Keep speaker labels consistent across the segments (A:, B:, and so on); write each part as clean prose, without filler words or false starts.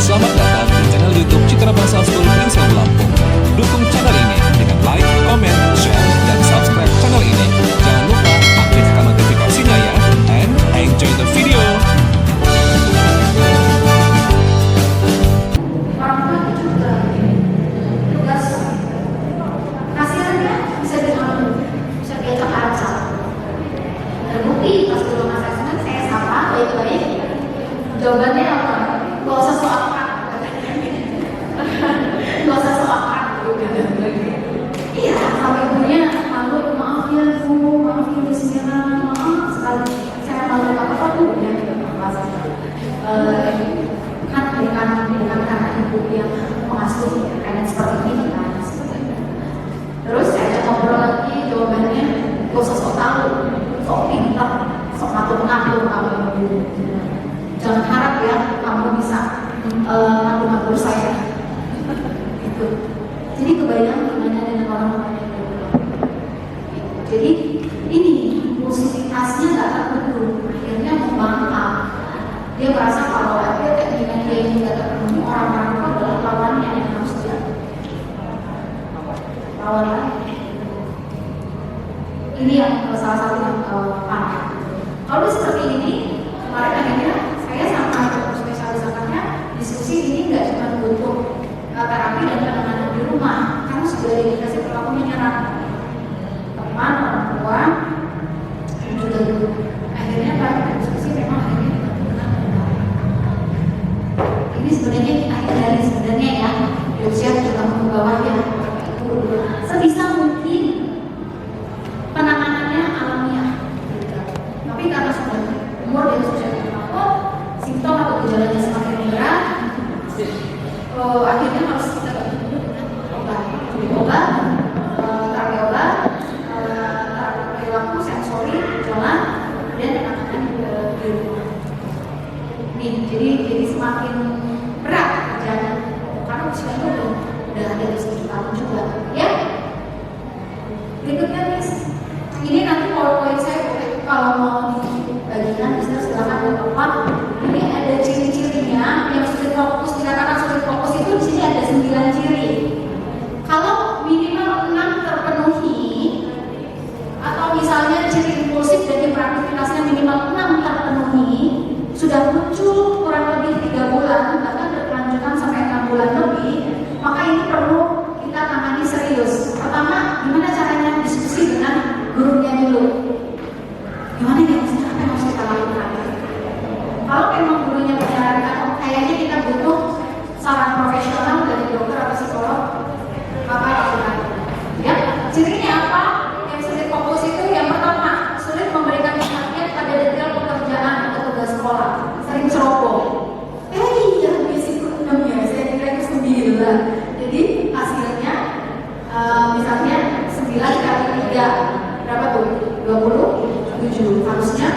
A: Selamat datang di channel YouTube Citra Bangsa School Prinsip Lampung. Dukung channel ini dengan like, comment, share, dan subscribe channel ini. Jangan lupa aktifkan notifikasinya ya. And enjoy the video.
B: Orang tua juga tugas hasilnya bisa diacak-acak. Terbukti pas belum asesmen saya sapa baik-baik, jawabannya apa? Gak usah so akrab, gak usah so akrab iya, sama ibunya malu, maaf ya bu, maaf ya bismillah, maaf sekali saya malu apa-apa bu, ya gitu kan dengan karena ibu yang mengasuh kayak seperti ini kan. Terus saya ajak ngobrol lagi, jawabannya gak usah sok tahu, sok pintar, sok ngatur-ngatur kamu ibu. Jangan harap ya kamu bisa ngatur-ngatur saya. Gitu. Jadi kebayang gimana dengan orang tuanya dulu. Jadi ini impulsivitasnya nggak terbentuk, akhirnya membangkang. Dia merasa kalau dengan dia ini nggak terpenuhi, orang-orang itu adalah lawannya yang harus dia lawan lagi. Ini yang salah satu yang parah. Kalau seperti ini, kemarin akhirnya saya sama spesialis akarnya diskusi ini nggak cuma untuk terapi dan penanganan di rumah, karena sudah indikasi perilaku menyerang teman, orang tua, dan juga guru. Akhirnya kami diskusi memang akhirnya kita menggunakan ini sebenarnya akhir dari sebenarnya ya, usia juga ke bawah ya, sebisa mungkin penanganannya alamiah. Tapi karena sudah umur dan sudah berlaku, simptom atau gejalanya semakin berat, akhirnya harus kita bantu dulu dengan obat, terapi obat, terapi perilaku, sensori, jalan, dan penanganan di rumah. Nih, jadi semakin berat kerjanya, karena usia itu udah ada di 7 tahun juga, ya. Berikutnya Miss, ini nanti PowerPoint saya kalau mau dibagikan bisa silakan ditempat. Ini ada ciri-cirinya yang sulit fokus, dikatakan sulit fokus itu di sini ada 9 ciri. Kalau minimal 6 terpenuhi, atau misalnya ciri impulsif dan hiperaktivitasnya minimal 6 terpenuhi, sudah muncul kurang lebih 3 bulan, bahkan berkelanjutan sampai 6 bulan lebih, maka ini perlu kita tangani serius. Pertama, gimana caranya diskusi dengan gurunya dulu. Gimana ya, apa yang harus kita lakukan? Kalau memang gurunya menyarankan, oh kayaknya kita butuh saran profesional dari dokter atau psikolog, apa yang kita lakukan? Ya, cirinya apa? Yang sulit fokus itu yang pertama, sulit memberikan perhatian pada detail pekerjaan atau tugas sekolah, sering ceroboh. Iya, basic 6 ya, saya kira itu 9. Jadi hasilnya, misalnya 9 kali 3, berapa tuh? 27, harusnya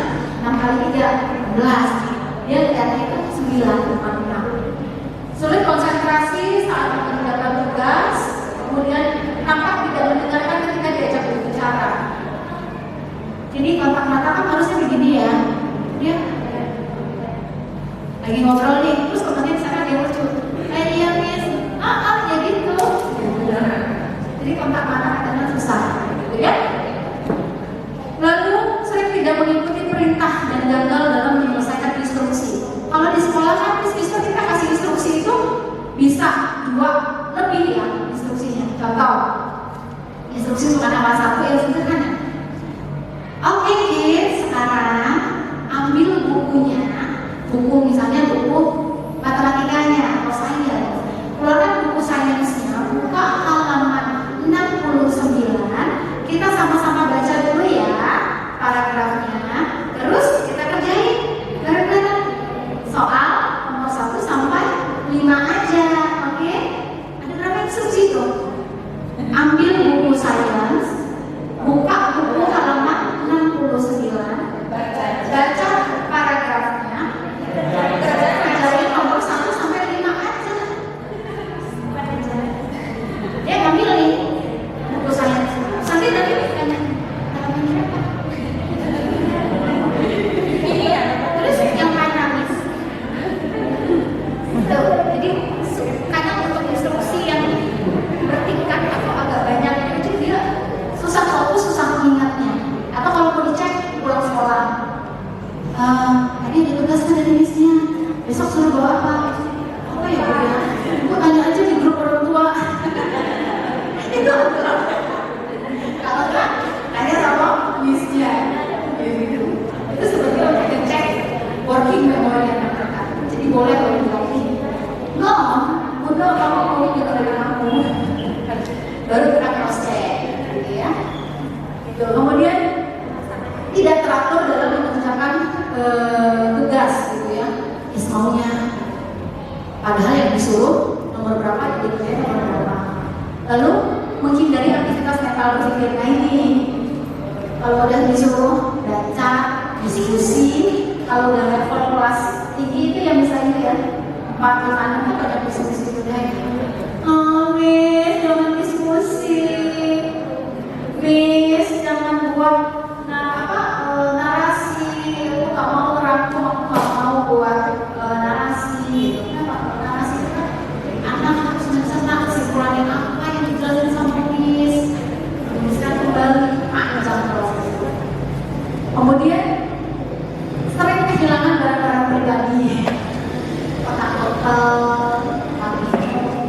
B: 6 kali 3, 11. Dia lihatnya itu 9, bukan 6. Sulit konsentrasi saat mengerjakan tugas, kemudian tampak tidak mendengarkan ketika diajak berbicara. Jadi kontak mata kan harusnya begini ya, dia lagi ngobrol nih, terus temennya misalkan dia lucu, iya Miss, ya gitu. Jadi kontak mata kadang susah, gitu ya. Lalu sering tidak mengikuti perintah dan gagal dalam menyelesaikan instruksi. Kalau di sekolah kan kita kasih instruksi itu bisa 2 lebih ya instruksinya. Contoh, instruksi bukan hanya 1 yang sederhana. Oke kids, sekarang ambil bukunya, buku misalnya buku Jadi kadang untuk instruksi yang bertingkat atau agak banyak itu dia susah fokus, susah mengingatnya. Atau kalau mau dicek pulang sekolah, tadi ada tugas kan dari misnya, besok suruh bawa apa? Apa ya Bu ya? Bu tanya aja di grup orang tua. Itu kalau enggak tanya sama misnya. Gitu. Itu sebetulnya untuk ngecek working memory anak-anak. Jadi boleh kalau bilang ini, no, udah kamu mau gitu dari kamu, baru kita cross check, gitu ya. Gitu. Kemudian tidak teratur dalam mengerjakan tugas, gitu ya. Maunya, padahal yang disuruh nomor berapa, yang dikerjain nomor berapa. Lalu menghindari aktivitas mental berpikir. Nah ini, kalau udah disuruh baca, diskusi, kalau udah level kelas tinggi itu yang misalnya ya 4-5 anak tuh pada diskusi udah Miss jangan diskusi, Miss jangan buat narasi, aku gak mau ngerangkum, aku gak mau buat narasi gitu. Kenapa? Narasi itu kan anak harus mencerna kesimpulannya apa yang dijelasin sama Miss, menuliskan kembali panjang proses. Kemudian sering kehilangan barang-barang pribadi, kotak botol,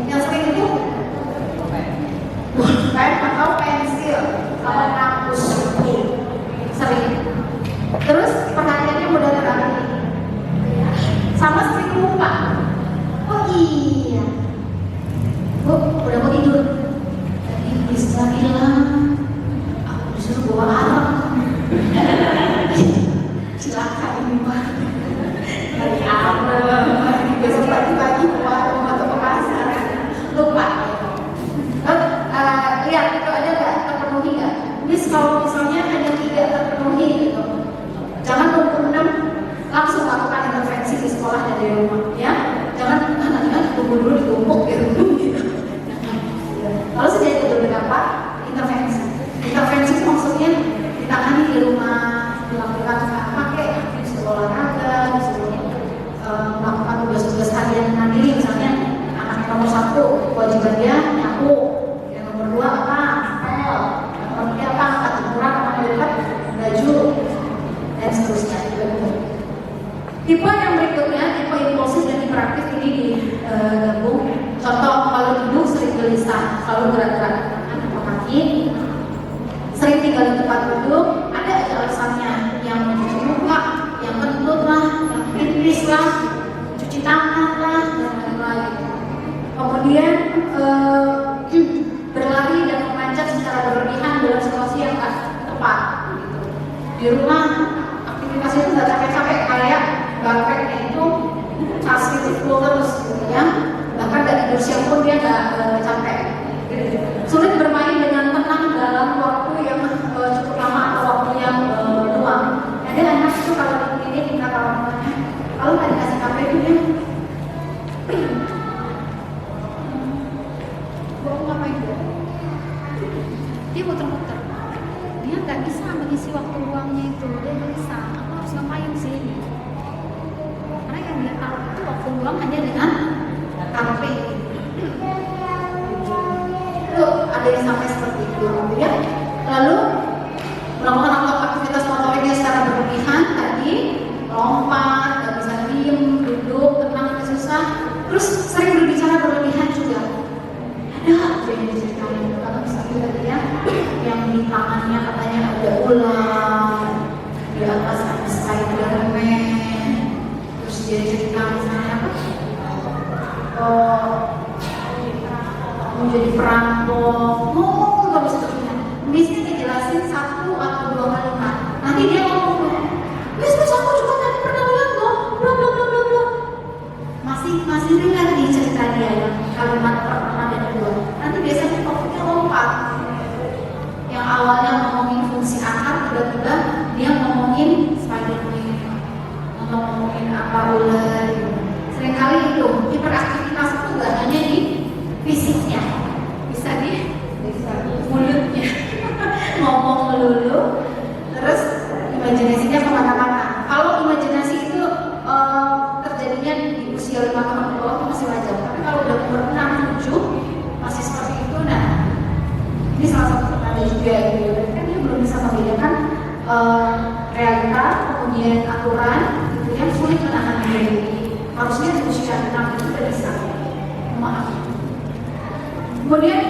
B: yang sering itu pulpen atau pensil, kalau kampus sering. Terus perhatiannya mudah teralih, sama sering lupa. Oh iya, Bu, udah mau tidur. Tadi bisa bilang aku disuruh bawa alat. Silakan ini Pak. Dari apa? Besok pagi-pagi buat atau ke pasar. Lupa. Lihat itu ada nggak terpenuhi nggak? Miss kalau misalnya ada 3 terpenuhi gitu, jangan nunggu 6 langsung lakukan intervensi di sekolah dan di rumah, ya. Jangan nanti kan tunggu dulu ditumpuk gitu. Kalau sudah itu beberapa intervensi. Intervensi itu maksudnya ditangani di rumah, dilakukan pakai disuruh olahraga, disuruh melakukan tugas-tugas harian mandiri. Misalnya anak nomor 1 kewajiban dia nyapu, yang nomor 2 apa? Apel, yang nomor 3 apa? Angkat jemuran, apa lipat baju, dan seterusnya. Tipe yang berikutnya, tipe impulsif dan hiperaktif ini digabung. Contoh, kalau duduk sering gelisah, selalu gerak-gerak tangan atau kaki, sering tinggal di tempat duduk, ada aja alasannya, yang mencuci muka, yang kentut lah, yang pipis lah, cuci tangan lah, dan lain-lain. Kemudian berlari dan memanjat secara berlebihan dalam situasi yang tak tepat. Di rumah aktivitas itu nggak capek-capek, kayak bapaknya itu casih full terus, gitu ya. Bahkan dari tidur siang pun dia nggak capek. Sulit bermain dengan tenang dalam waktu yang cukup lama atau waktu yang luang. Ada anak itu kalau ini tingkat orang tuanya, kalau nggak dikasih kafe itu dia bohong ngapain dia? Dia muter-muter. Dia nggak bisa mengisi waktu luangnya itu. Dia nggak bisa. Aku harus ngapain sih? Karena yang dia tahu itu waktu luang hanya dengan kafe. Itu ada yang sampai seperti itu, ya. Lalu melakukan aktivitas motoriknya secara berlebihan tadi, lompat, nggak bisa diem, duduk, tenang, susah. Terus sering berbicara berlebihan juga. Ada yang diceritain, kalau misalnya tadi ya, yang di tangannya katanya ada ular, di atas ada Spiderman. Terus dia cerita misalnya mau jadi perampok, nggak bisa terlihat. Misalnya dijelasin 1 atau 2 kalimat, nanti dia ngomong, Miss aku juga tadi pernah lihat loh, bla bla bla bla bla. Masih dengar nih cerita dia yang kalimat pertama dan kedua. Nanti biasanya topiknya lompat. Yang awalnya ngomongin fungsi akar, tiba-tiba dia ngomongin Spiderman, ngomongin apa ular. Seringkali itu hiperaktivitas itu nggak hanya di fisiknya, bisa di mulutnya ngomong melulu, terus imajinasinya kemana-mana. Kalau imajinasi itu terjadinya di usia 5 tahun ke bawah itu masih wajar. realita, kemudian aturan, itu yang sulit menahan diri. Harusnya di usia 6 itu sudah bisa. Maaf. Kemudian